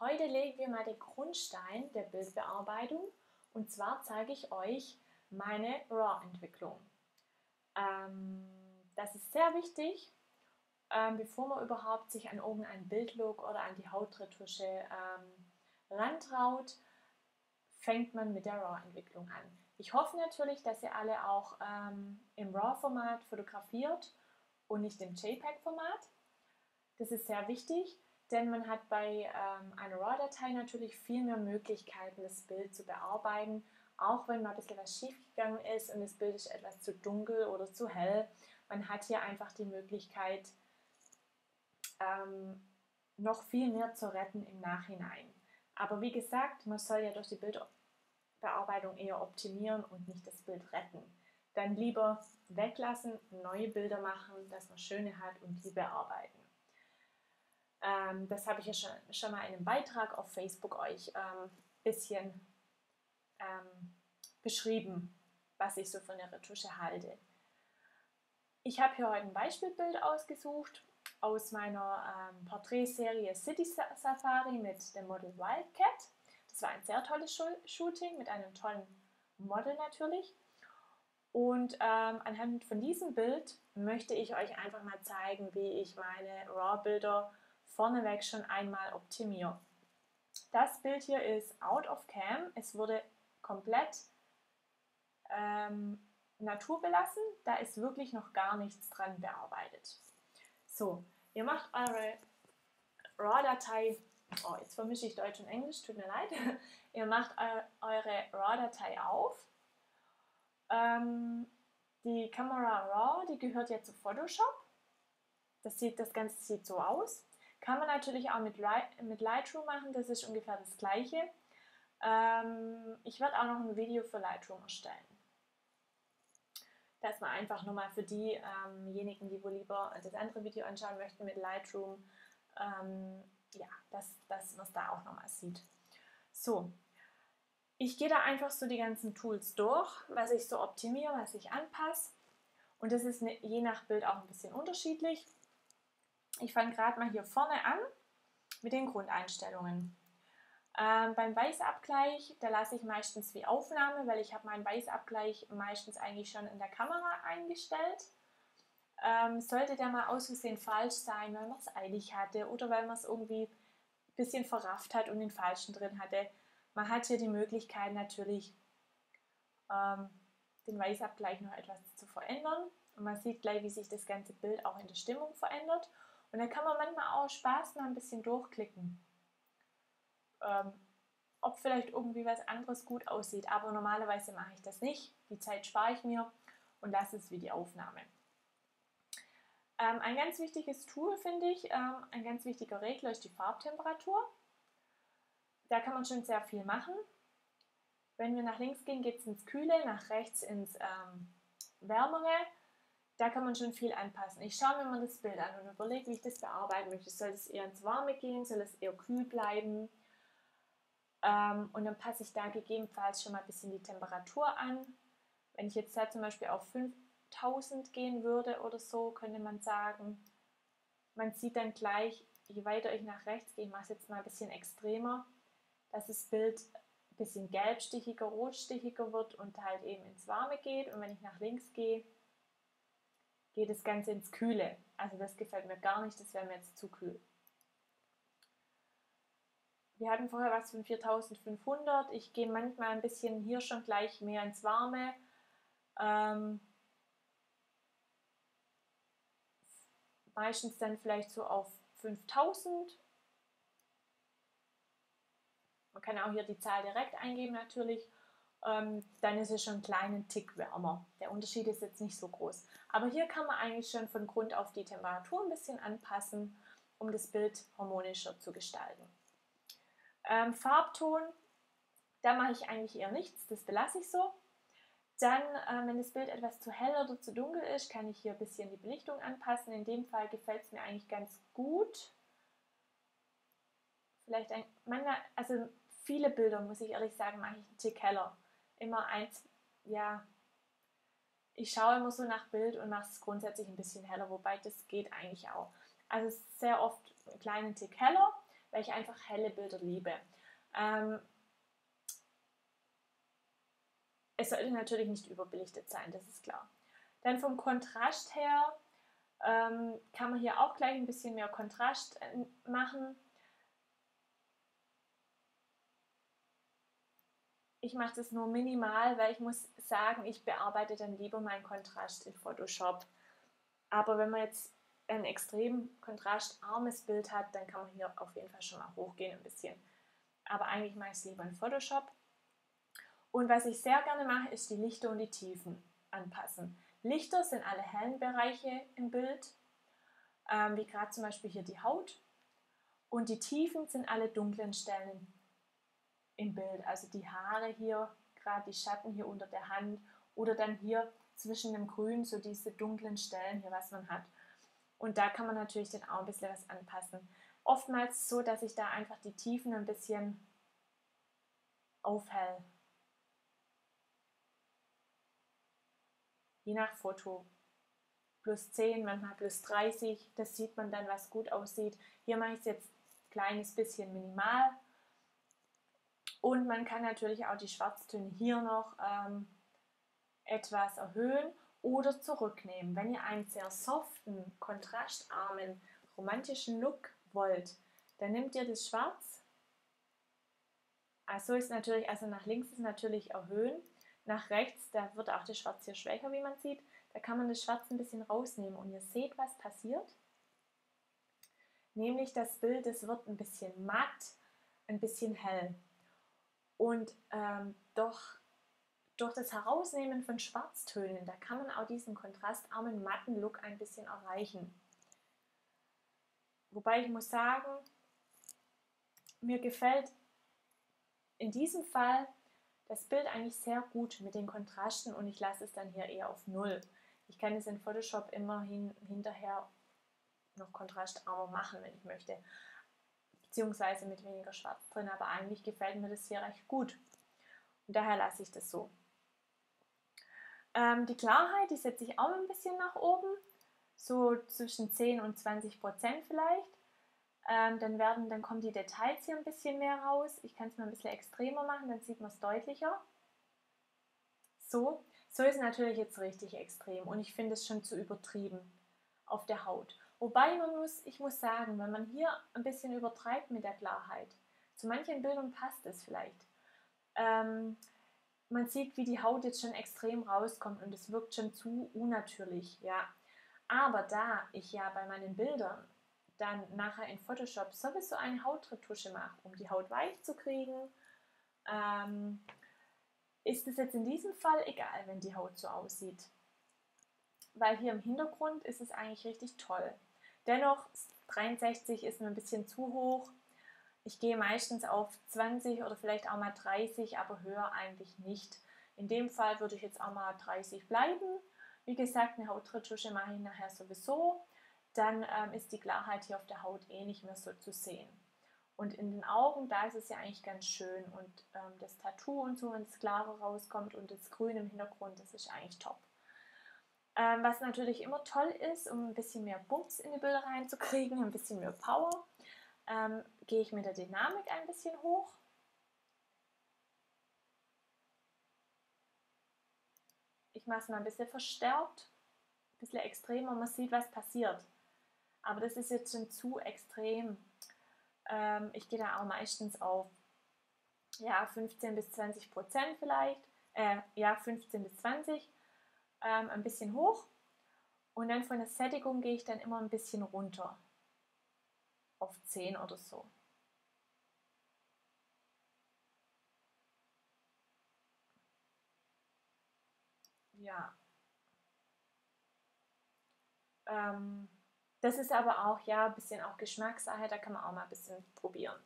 Heute legen wir mal den Grundstein der Bildbearbeitung und zwar zeige ich euch meine RAW-Entwicklung. Das ist sehr wichtig, bevor man überhaupt sich an irgendeinen Bildlook oder an die Hautretusche rantraut, fängt man mit der RAW-Entwicklung an. Ich hoffe natürlich, dass ihr alle auch im RAW-Format fotografiert und nicht im JPEG-Format. Das ist sehr wichtig, denn man hat bei einer RAW-Datei natürlich viel mehr Möglichkeiten, das Bild zu bearbeiten, auch wenn mal ein bisschen was schief gegangen ist und das Bild ist etwas zu dunkel oder zu hell. Man hat hier einfach die Möglichkeit, noch viel mehr zu retten im Nachhinein. Aber wie gesagt, man soll ja durch die Bildbearbeitung eher optimieren und nicht das Bild retten. Dann lieber weglassen, neue Bilder machen, dass man schöne hat und die bearbeiten. Das habe ich ja schon mal in einem Beitrag auf Facebook euch ein bisschen beschrieben, was ich so von der Retusche halte. Ich habe hier heute ein Beispielbild ausgesucht aus meiner Porträtserie City Safari mit dem Model Wildcat. Das war ein sehr tolles Shooting mit einem tollen Model natürlich. Und anhand von diesem Bild möchte ich euch einfach mal zeigen, wie ich meine RAW-Bilder vorneweg schon einmal optimiere. Das Bild hier ist out of cam. Es wurde komplett naturbelassen. Da ist wirklich noch gar nichts dran bearbeitet. So, ihr macht eure RAW-Datei, oh, jetzt vermische ich Deutsch und Englisch, tut mir leid. Ihr macht eure RAW-Datei auf. Die Kamera RAW, die gehört ja zu Photoshop. Das Ganze sieht so aus. Kann man natürlich auch mit Lightroom machen, das ist ungefähr das gleiche. Ich werde auch noch ein Video für Lightroom erstellen. Das war einfach nur mal für diejenigen, die wohl lieber das andere Video anschauen möchten mit Lightroom, ja, dass man es da auch nochmal sieht. So, ich gehe da einfach so die ganzen Tools durch, was ich so optimiere, was ich anpasse. Und das ist je nach Bild auch ein bisschen unterschiedlich. Ich fange gerade mal hier vorne an mit den Grundeinstellungen. Beim Weißabgleich, da lasse ich meistens wie Aufnahme, weil ich habe meinen Weißabgleich meistens eigentlich schon in der Kamera eingestellt. Sollte der mal aus Versehen falsch sein, weil man es eilig hatte oder weil man es irgendwie ein bisschen verrafft hat und den falschen drin hatte. Man hat hier die Möglichkeit natürlich, den Weißabgleich noch etwas zu verändern. Und man sieht gleich, wie sich das ganze Bild auch in der Stimmung verändert. Und dann kann man manchmal auch Spaß mal ein bisschen durchklicken, ob vielleicht irgendwie was anderes gut aussieht. Aber normalerweise mache ich das nicht. Die Zeit spare ich mir und lasse es wie die Aufnahme. Ein ganz wichtiges Tool, finde ich, ein ganz wichtiger Regler ist die Farbtemperatur. Da kann man schon sehr viel machen. Wenn wir nach links gehen, geht es ins Kühle, nach rechts ins Wärmere. Da kann man schon viel anpassen. Ich schaue mir mal das Bild an und überlege, wie ich das bearbeiten möchte. Soll es eher ins Warme gehen? Soll es eher kühl bleiben? Und dann passe ich da gegebenenfalls schon mal ein bisschen die Temperatur an. Wenn ich jetzt da zum Beispiel auf 5000 gehen würde oder so, könnte man sagen, man sieht dann gleich, je weiter ich nach rechts gehe, ich mache es jetzt mal ein bisschen extremer, dass das Bild ein bisschen gelbstichiger, rotstichiger wird und halt eben ins Warme geht. Und wenn ich nach links gehe, geht das Ganze ins Kühle. Also das gefällt mir gar nicht, das wäre mir jetzt zu kühl. Wir hatten vorher was von 4500. Ich gehe manchmal ein bisschen hier schon gleich mehr ins Warme. Meistens dann vielleicht so auf 5000. Man kann auch hier die Zahl direkt eingeben natürlich. Dann ist es schon einen kleinen Tick wärmer. Der Unterschied ist jetzt nicht so groß. Aber hier kann man eigentlich schon von Grund auf die Temperatur ein bisschen anpassen, um das Bild harmonischer zu gestalten. Farbton, da mache ich eigentlich eher nichts, das belasse ich so. Dann, wenn das Bild etwas zu hell oder zu dunkel ist, kann ich hier ein bisschen die Belichtung anpassen. In dem Fall gefällt es mir eigentlich ganz gut. Vielleicht also viele Bilder, muss ich ehrlich sagen, mache ich einen Tick heller. Immer eins, ja, ich schaue immer so nach Bild und mache es grundsätzlich ein bisschen heller, wobei das geht eigentlich auch. Also sehr oft einen kleinen Tick heller. weil ich einfach helle Bilder liebe. Es sollte natürlich nicht überbelichtet sein, das ist klar. Dann vom Kontrast her kann man hier auch gleich ein bisschen mehr Kontrast machen. Ich mache das nur minimal, weil ich muss sagen, ich bearbeite dann lieber meinen Kontrast in Photoshop. Aber wenn man jetzt ein extrem kontrastarmes Bild hat, dann kann man hier auf jeden Fall schon mal hochgehen ein bisschen. Aber eigentlich mache ich es lieber in Photoshop. Und was ich sehr gerne mache, ist die Lichter und die Tiefen anpassen. Lichter sind alle hellen Bereiche im Bild, wie gerade zum Beispiel hier die Haut. Und die Tiefen sind alle dunklen Stellen im Bild, also die Haare hier, gerade die Schatten hier unter der Hand oder dann hier zwischen dem Grün, so diese dunklen Stellen hier, was man hat. Und da kann man natürlich dann auch ein bisschen was anpassen. Oftmals so, dass ich da einfach die Tiefen ein bisschen aufhell. Je nach Foto. +10, manchmal +30, das sieht man dann, was gut aussieht. Hier mache ich es jetzt ein kleines bisschen minimal. Und man kann natürlich auch die Schwarztöne hier noch etwas erhöhen oder zurücknehmen. Wenn ihr einen sehr soften, kontrastarmen, romantischen Look wollt, dann nehmt ihr das Schwarz. Also ist natürlich, also nach links ist natürlich erhöhen, nach rechts, da wird auch das Schwarz hier schwächer, wie man sieht. Da kann man das Schwarz ein bisschen rausnehmen und ihr seht, was passiert. Nämlich das Bild, das wird ein bisschen matt, ein bisschen hell. Und durch das Herausnehmen von Schwarztönen, da kann man auch diesen kontrastarmen, matten Look ein bisschen erreichen. Wobei ich muss sagen, mir gefällt in diesem Fall das Bild eigentlich sehr gut mit den Kontrasten und ich lasse es dann hier eher auf 0. Ich kann es in Photoshop immerhin hinterher noch kontrastarmer machen, wenn ich möchte. Beziehungsweise mit weniger Schwarz drin, aber eigentlich gefällt mir das hier recht gut. Und daher lasse ich das so. Die Klarheit, die setze ich auch ein bisschen nach oben, so zwischen 10 und 20% vielleicht. Dann kommen die Details hier ein bisschen mehr raus. Ich kann es mal ein bisschen extremer machen, dann sieht man es deutlicher. So ist es natürlich jetzt richtig extrem und ich finde es schon zu übertrieben auf der Haut. Wobei ich muss sagen, wenn man hier ein bisschen übertreibt mit der Klarheit, zu manchen Bildern passt es vielleicht. Man sieht, wie die Haut jetzt schon extrem rauskommt und es wirkt schon zu unnatürlich, ja. Aber da ich ja bei meinen Bildern dann nachher in Photoshop sowieso eine Hautretusche mache, um die Haut weich zu kriegen, ist es jetzt in diesem Fall egal, wenn die Haut so aussieht. Weil hier im Hintergrund ist es eigentlich richtig toll. Dennoch, 63 ist mir ein bisschen zu hoch. Ich gehe meistens auf 20 oder vielleicht auch mal 30, aber höher eigentlich nicht. In dem Fall würde ich jetzt auch mal 30 bleiben. Wie gesagt, eine Hautretusche mache ich nachher sowieso. Dann ist die Klarheit hier auf der Haut eh nicht mehr so zu sehen. Und in den Augen, da ist es ja eigentlich ganz schön. Und das Tattoo und so, wenn es klarer rauskommt und das Grün im Hintergrund, das ist eigentlich top. Was natürlich immer toll ist, um ein bisschen mehr Bums in die Bilder reinzukriegen, ein bisschen mehr Power, gehe ich mit der Dynamik ein bisschen hoch. Ich mache es mal ein bisschen verstärkt, ein bisschen extremer, man sieht, was passiert. Aber das ist jetzt schon zu extrem. Ich gehe da auch meistens auf 15 bis 20% vielleicht. 15 bis 20. Ein bisschen hoch. Und dann von der Sättigung gehe ich dann immer ein bisschen runter. Auf 10 oder so. Ja. Das ist aber auch ein bisschen auch Geschmackssache, da kann man auch mal ein bisschen probieren.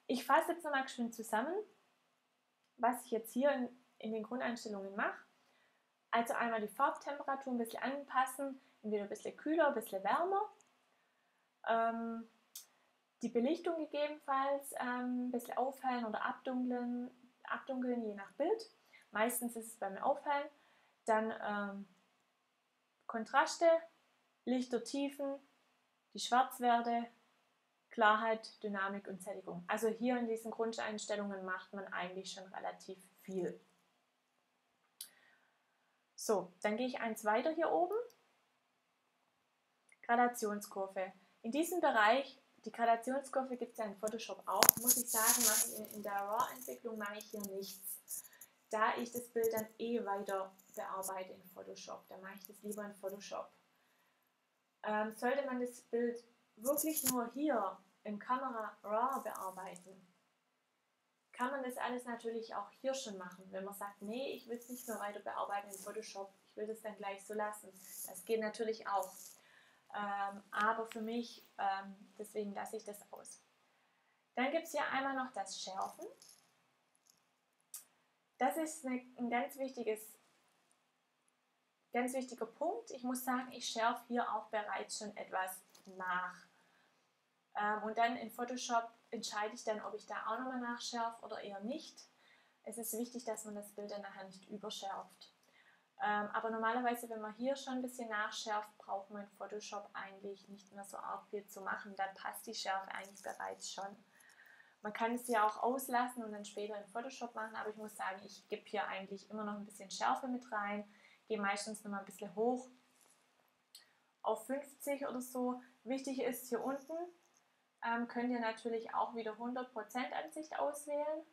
Ich fasse jetzt nochmal schön zusammen, was ich jetzt hier in den Grundeinstellungen mache. Also einmal die Farbtemperatur ein bisschen anpassen, entweder ein bisschen kühler, ein bisschen wärmer. Die Belichtung gegebenenfalls ein bisschen aufhellen oder abdunkeln, je nach Bild. Meistens ist es bei mir aufhellen. Dann Kontraste, Lichter, Tiefen, die Schwarzwerte, Klarheit, Dynamik und Sättigung. Also hier in diesen Grundeinstellungen macht man eigentlich schon relativ viel. So, dann gehe ich eins weiter hier oben. Gradationskurve. In diesem Bereich, die Gradationskurve gibt es ja in Photoshop auch, muss ich sagen, mache ich in der RAW-Entwicklung mache ich hier nichts. Da ich das Bild dann weiter bearbeite in Photoshop, dann mache ich das lieber in Photoshop. Sollte man das Bild wirklich nur hier im Kamera RAW bearbeiten, kann man das alles natürlich auch hier schon machen. Wenn man sagt, nee, ich will es nicht mehr weiter bearbeiten in Photoshop, ich will das dann gleich so lassen. Das geht natürlich auch. Aber für mich, deswegen lasse ich das aus. Dann gibt es hier einmal noch das Schärfen. Das ist ein ganz wichtiger Punkt. Ich muss sagen, ich schärfe hier auch bereits schon etwas nach. Und dann in Photoshop entscheide ich dann, ob ich da auch nochmal nachschärfe oder eher nicht. Es ist wichtig, dass man das Bild dann nachher nicht überschärft. Aber normalerweise, wenn man hier schon ein bisschen nachschärft, braucht man in Photoshop eigentlich nicht mehr so arg viel zu machen. Dann passt die Schärfe eigentlich bereits schon. Man kann es ja auch auslassen und dann später in Photoshop machen, aber ich muss sagen, ich gebe hier eigentlich immer noch ein bisschen Schärfe mit rein. Gehe meistens noch mal ein bisschen hoch auf 50 oder so. Wichtig ist hier unten, könnt ihr natürlich auch wieder 100% Ansicht auswählen.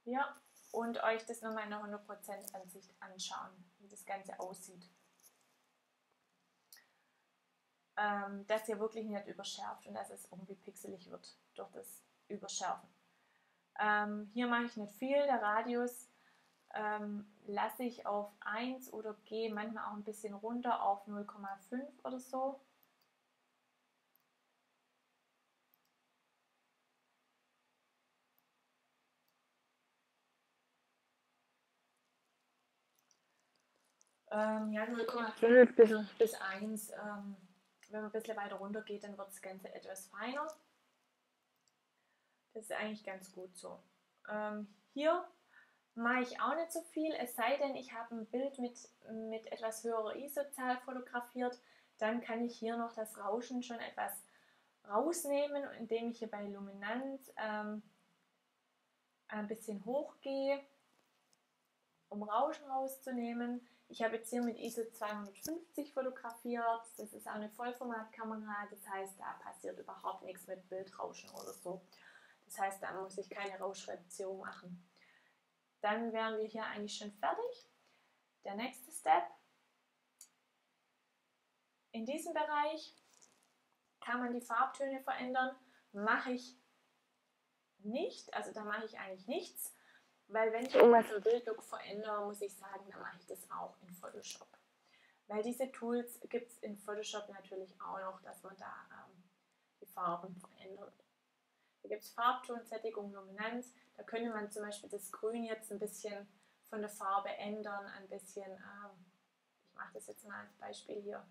Ja, und euch das nochmal in einer 100% Ansicht anschauen, wie das Ganze aussieht. Dass ihr wirklich nicht überschärft und dass es irgendwie pixelig wird durch das Überschärfen. Hier mache ich nicht viel, der Radius lasse ich auf 1 oder gehe manchmal auch ein bisschen runter auf 0,5 oder so. Ja, 0,5 bis 1. Wenn man ein bisschen weiter runter geht, dann wird das Ganze etwas feiner. Das ist eigentlich ganz gut so. Hier mache ich auch nicht so viel, es sei denn, ich habe ein Bild mit etwas höherer ISO-Zahl fotografiert, dann kann ich hier noch das Rauschen schon etwas rausnehmen, indem ich hier bei Luminanz ein bisschen hochgehe, um Rauschen rauszunehmen. Ich habe jetzt hier mit ISO 250 fotografiert, das ist auch eine Vollformatkamera, das heißt, da passiert überhaupt nichts mit Bildrauschen oder so. Das heißt, da muss ich keine Rauschreduktion machen. Dann wären wir hier eigentlich schon fertig. Der nächste Step. In diesem Bereich kann man die Farbtöne verändern. Mache ich nicht, also da mache ich eigentlich nichts. Weil wenn ich irgendwas im Bildlook verändere, muss ich sagen, dann mache ich das auch in Photoshop. Weil diese Tools gibt es in Photoshop natürlich auch noch, dass man da die Farben verändert. Da gibt es Farbton, Sättigung, Luminanz. Da könnte man zum Beispiel das Grün jetzt ein bisschen von der Farbe ändern, ein bisschen, ich mache das jetzt mal als Beispiel hier.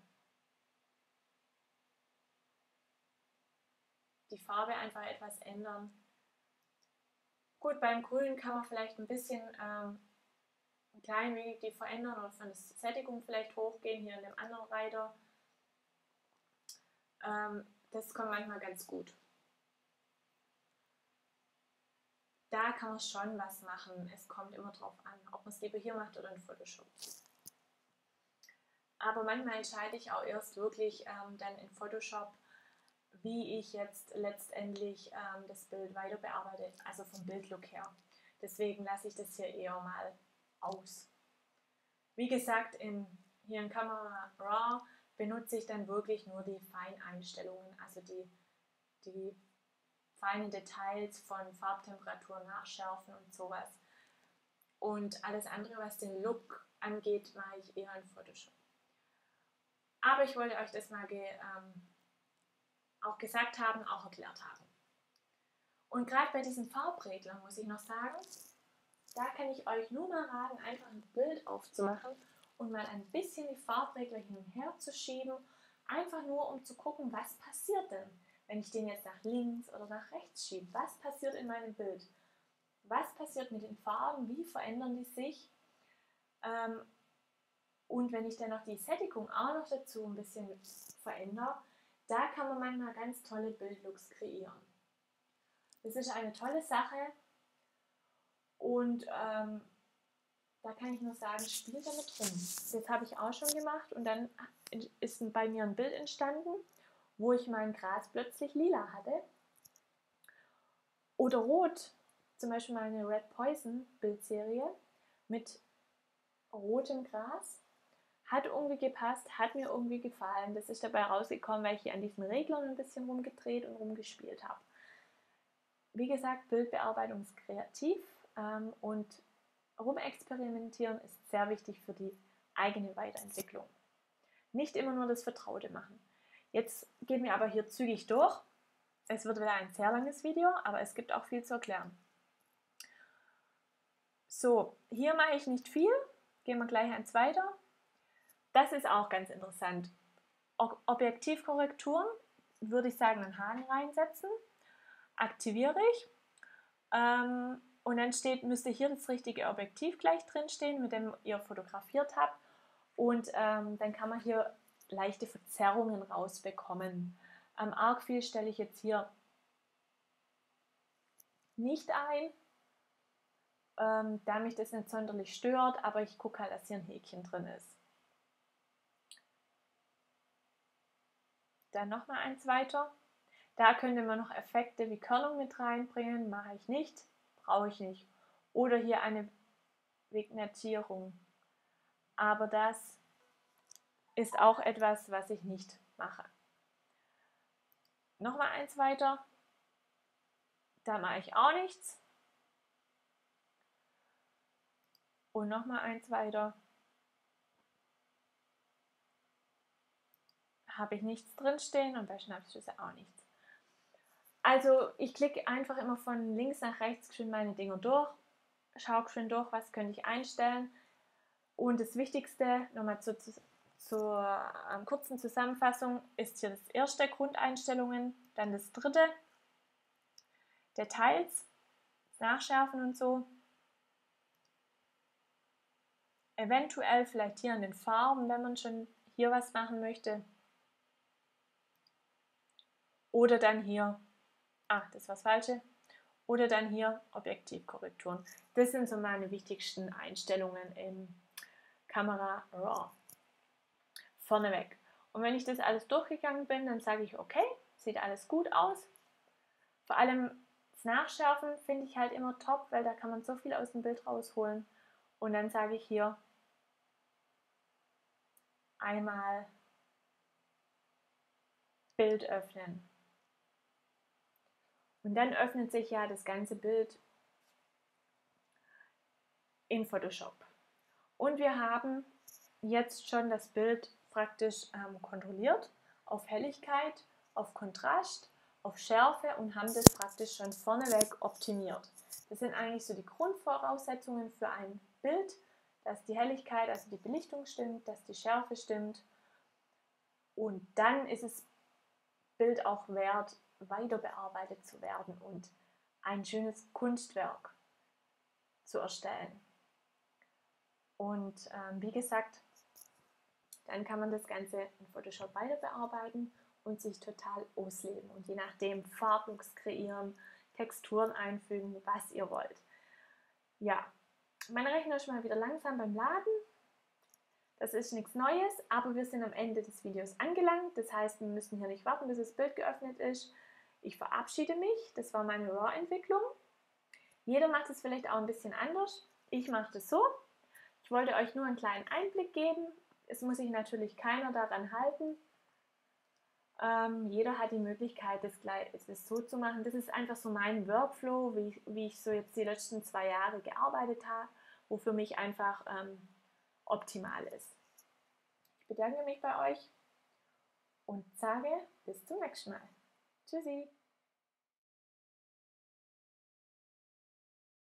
Die Farbe einfach etwas ändern. Gut, beim Grün kann man vielleicht ein bisschen ein klein wenig die verändern oder von der Sättigung vielleicht hochgehen, hier in dem anderen Reiter. Das kommt manchmal ganz gut. Da kann man schon was machen. Es kommt immer drauf an, ob man es lieber hier macht oder in Photoshop. Aber manchmal entscheide ich auch erst wirklich dann in Photoshop, wie ich jetzt letztendlich das Bild weiter bearbeite, also vom Bildlook her. Deswegen lasse ich das hier eher mal aus. Wie gesagt, hier in Kamera RAW benutze ich dann wirklich nur die Feineinstellungen, also die feinen Details von Farbtemperatur nachschärfen und sowas. Und alles andere, was den Look angeht, mache ich eher in Photoshop. Aber ich wollte euch das mal auch gesagt haben, auch erklärt haben. Und gerade bei diesem Farbregler muss ich noch sagen, da kann ich euch nur mal raten, einfach ein Bild aufzumachen und mal ein bisschen die Farbregler hin und her zu schieben, einfach nur um zu gucken, was passiert denn, wenn ich den jetzt nach links oder nach rechts schiebe. Was passiert in meinem Bild? Was passiert mit den Farben? Wie verändern die sich? Und wenn ich dann noch die Sättigung auch noch dazu ein bisschen verändere, Da kann man manchmal ganz tolle Bildlooks kreieren. Das ist eine tolle Sache und da kann ich nur sagen, spiel damit rum. Das habe ich auch schon gemacht und dann ist bei mir ein Bild entstanden, wo ich mein Gras plötzlich lila hatte. Oder rot, zum Beispiel meine Red Poison Bildserie mit rotem Gras. Hat irgendwie gepasst, hat mir irgendwie gefallen. Das ist dabei rausgekommen, weil ich hier an diesen Reglern ein bisschen rumgedreht und rumgespielt habe. Wie gesagt, Bildbearbeitung ist kreativ und rumexperimentieren ist sehr wichtig für die eigene Weiterentwicklung. Nicht immer nur das Vertraute machen. Jetzt gehen wir aber hier zügig durch. Es wird wieder ein sehr langes Video, aber es gibt auch viel zu erklären. So, hier mache ich nicht viel. Gehen wir gleich eins weiter. Das ist auch ganz interessant. Objektivkorrekturen würde ich sagen, einen Haken reinsetzen. Aktiviere ich. Und dann müsste hier das richtige Objektiv gleich drin stehen, mit dem ihr fotografiert habt. Und dann kann man hier leichte Verzerrungen rausbekommen. Arg viel stelle ich jetzt hier nicht ein, da mich das nicht sonderlich stört, aber ich gucke halt, dass hier ein Häkchen drin ist. Dann nochmal eins weiter. Da könnte man noch Effekte wie Körnung mit reinbringen, mache ich nicht, brauche ich nicht. Oder hier eine Vignettierung. Aber das ist auch etwas, was ich nicht mache. Nochmal eins weiter. Da mache ich auch nichts. Und nochmal eins weiter. Habe ich nichts drinstehen und bei Schnappschüsse auch nichts. Also ich klicke einfach immer von links nach rechts schön meine Dinger durch, schaue schön durch, was könnte ich einstellen. Und das Wichtigste, nochmal zur kurzen Zusammenfassung, ist hier das erste, Grundeinstellungen, dann das dritte, Details, Nachschärfen und so. Eventuell vielleicht hier an den Farben, wenn man schon hier was machen möchte. Oder dann hier, das war das Falsche. Oder dann hier Objektivkorrekturen. Das sind so meine wichtigsten Einstellungen im Kamera RAW. Vorneweg. Und wenn ich das alles durchgegangen bin, dann sage ich, okay, sieht alles gut aus. Vor allem das Nachschärfen finde ich halt immer top, weil da kann man so viel aus dem Bild rausholen. Und dann sage ich hier einmal Bild öffnen. Und dann öffnet sich ja das ganze Bild in Photoshop. Und wir haben jetzt schon das Bild praktisch kontrolliert auf Helligkeit, auf Kontrast, auf Schärfe und haben das praktisch schon vorneweg optimiert. Das sind eigentlich so die Grundvoraussetzungen für ein Bild, dass die Helligkeit, also die Belichtung stimmt, dass die Schärfe stimmt. Und dann ist das Bild auch wert, weiter bearbeitet zu werden und ein schönes Kunstwerk zu erstellen. Und wie gesagt, dann kann man das Ganze in Photoshop weiter bearbeiten und sich total ausleben und je nachdem Farblooks kreieren, Texturen einfügen, was ihr wollt. Ja, mein Rechner ist mal wieder langsam beim Laden. Das ist nichts Neues, aber wir sind am Ende des Videos angelangt. Das heißt, wir müssen hier nicht warten, bis das Bild geöffnet ist. Ich verabschiede mich. Das war meine RAW-Entwicklung. Jeder macht es vielleicht auch ein bisschen anders. Ich mache das so. Ich wollte euch nur einen kleinen Einblick geben. Es muss sich natürlich keiner daran halten. Jeder hat die Möglichkeit, das so zu machen. Das ist einfach so mein Workflow, wie ich so jetzt die letzten 2 Jahre gearbeitet habe, wo für mich einfach optimal ist. Ich bedanke mich bei euch und sage bis zum nächsten Mal. Tschüssi!